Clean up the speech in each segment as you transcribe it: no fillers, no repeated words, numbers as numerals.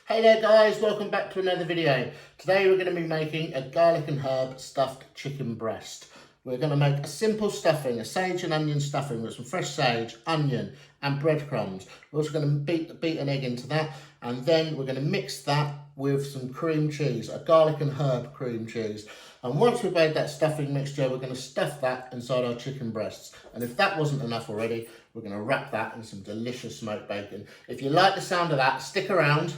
Hey there guys, welcome back to another video. Today we're going to be making a garlic and herb stuffed chicken breast. We're going to make a simple stuffing, a sage and onion stuffing with some fresh sage, onion and breadcrumbs. We're also going to beat an egg into that, and then we're going to mix that with some cream cheese, a garlic and herb cream cheese. And once we've made that stuffing mixture, we're going to stuff that inside our chicken breasts. And if that wasn't enough already, we're going to wrap that in some delicious smoked bacon. If you like the sound of that, stick around.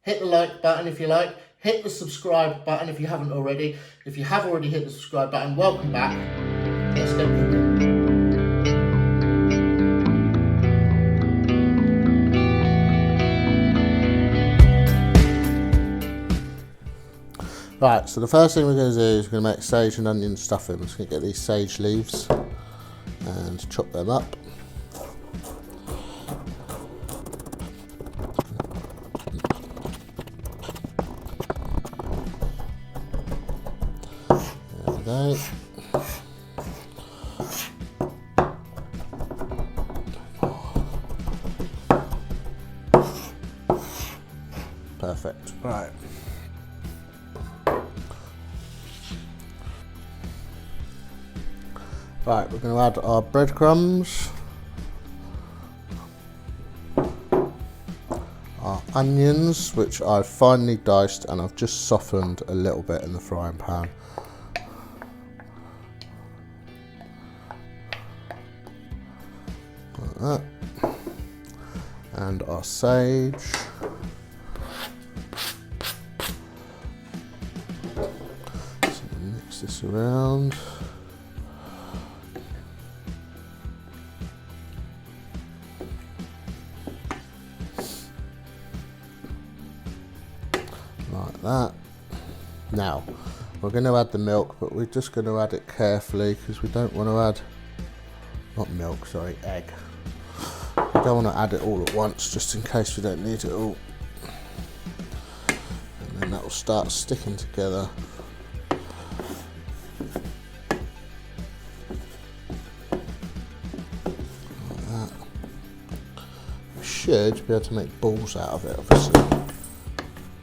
Hit the like button if you like, hit the subscribe button if you haven't already. If you have already hit the subscribe button, welcome back. Let's get cooking. Right, so the first thing we're going to do is we're going to make sage and onion stuffing. We're just going to get these sage leaves and chop them up. There. Perfect. Right. Right, we're going to add our breadcrumbs, our onions, which I've finely diced and I've just softened a little bit in the frying pan. Like that. And our sage. So mix this around. Like that. Now, we're going to add the milk, but we're just going to add it carefully because we don't want to add, not milk, sorry, egg. We don't want to add it all at once, just in case we don't need it all. And then that will start sticking together. Like that. We should be able to make balls out of it, obviously.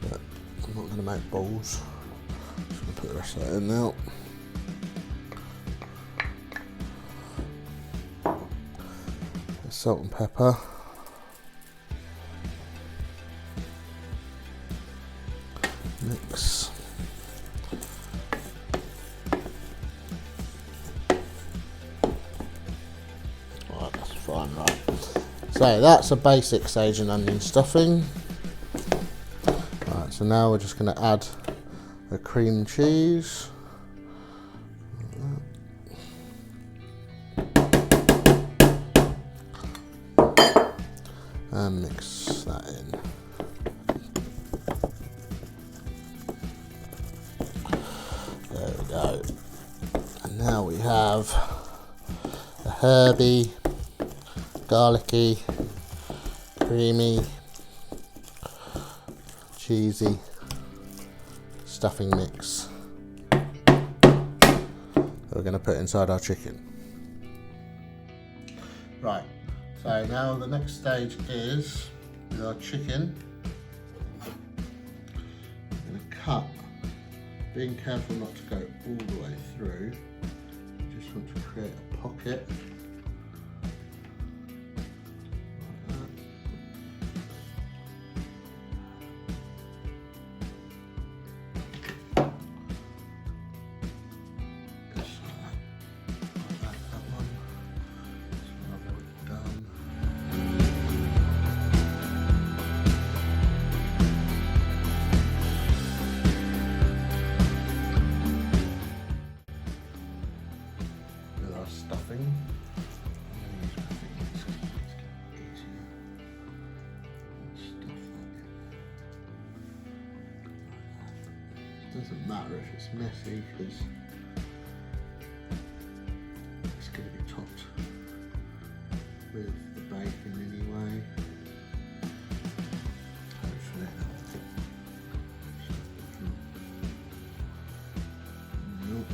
But I'm not going to make balls. Just going to put the rest of that in now. Salt and pepper. Mix. Right, that's fine, right. So that's a basic sage and onion stuffing. Right, so now we're just going to add the cream cheese. And mix that in. There we go. And now we have a herby, garlicky, creamy, cheesy stuffing mix that we're going to put inside our chicken. Right. So now the next stage is with our chicken. I'm going to cut, being careful not to go all the way through. You just want to create a pocket. Stuffing. It doesn't matter if it's messy because it's going to be topped with the bacon anyway. Hopefully. Nope.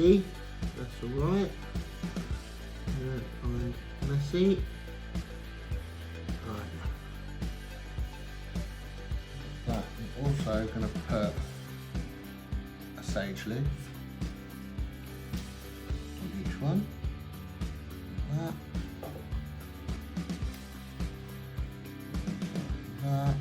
messy. That's alright. You don't find messy. Right. But I'm also going to put a sage leaf on each one. Like that. That.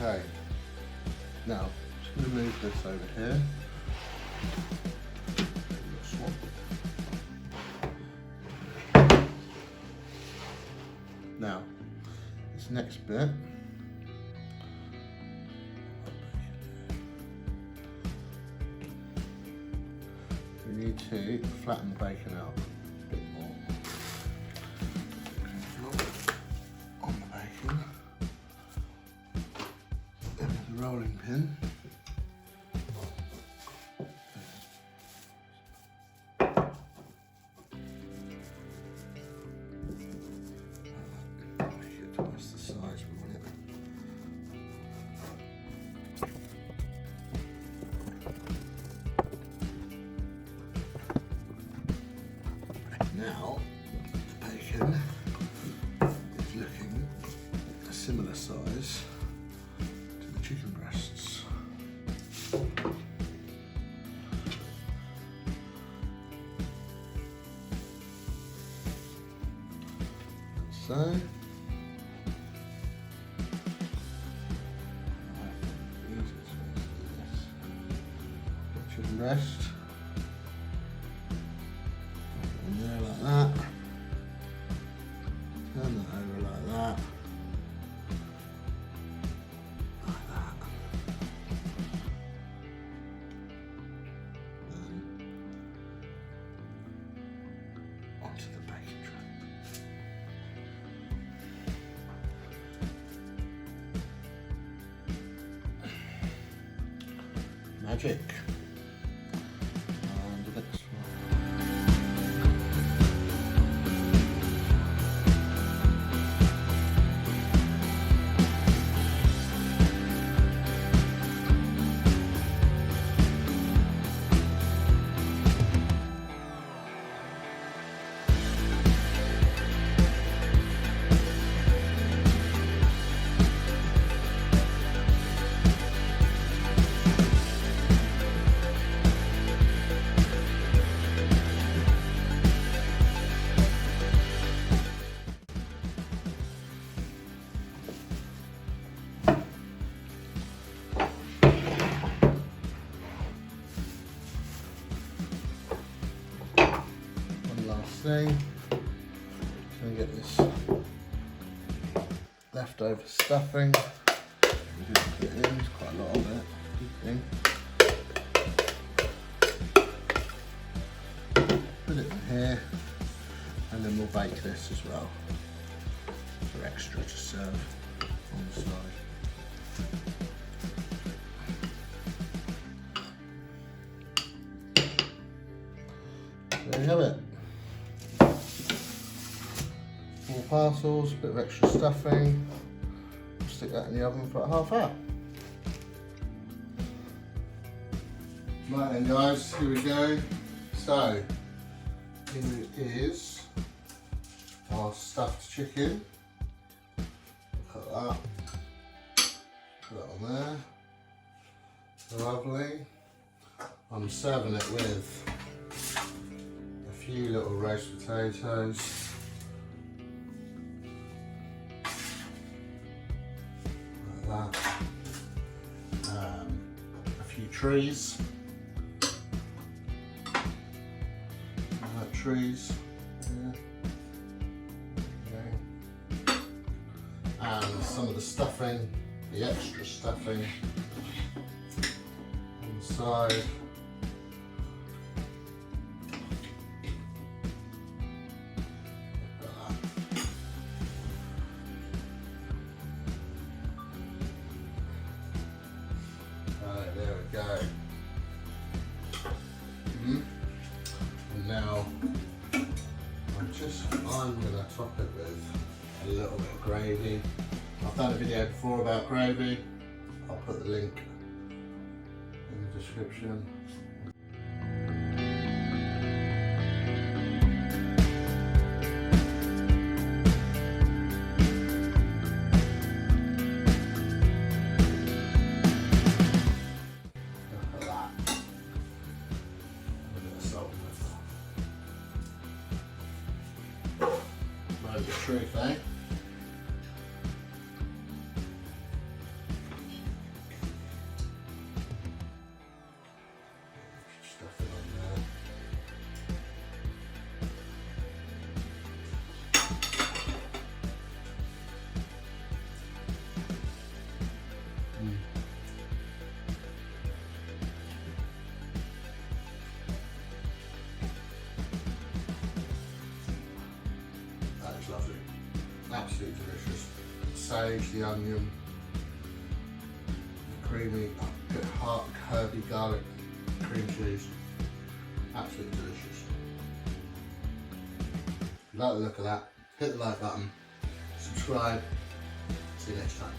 Okay, now I'm just going to move this over here. Now, this next bit, we need to flatten the bacon out a bit more. On the bacon. The rolling pin. Make it twice the size we want it. Now the bacon is looking a similar size to the chicken breasts. So, chicken breast, in there like that, turn that over like that, then onto the bacon tray. Magic. And the next one. Thing. So we get this leftover stuffing. We just put it in, it's quite a lot of it. Good thing. Put it in here, and then we'll bake this as well for extra to serve on the side. There you have it. 4 parcels, a bit of extra stuffing. We'll stick that in the oven for about half hour. Right then guys, here we go. So, here is our stuffed chicken. Cut that. Put that on there. Lovely. I'm serving it with a few little roast potatoes. Like that. A few trees. Trees. Yeah. Okay. And some of the stuffing, the extra stuffing on the side. There we go. a little bit of gravy. I've done a video before about gravy. I'll put the link in the description. Look at that. A bit of salt and pepper. Loads of truth, eh? Stuff it on there. That is lovely. Absolutely delicious. Sage, the onion, the creamy, hot, herby garlic cream cheese. Absolutely delicious. If you like the look of that, hit the like button, subscribe. See you next time.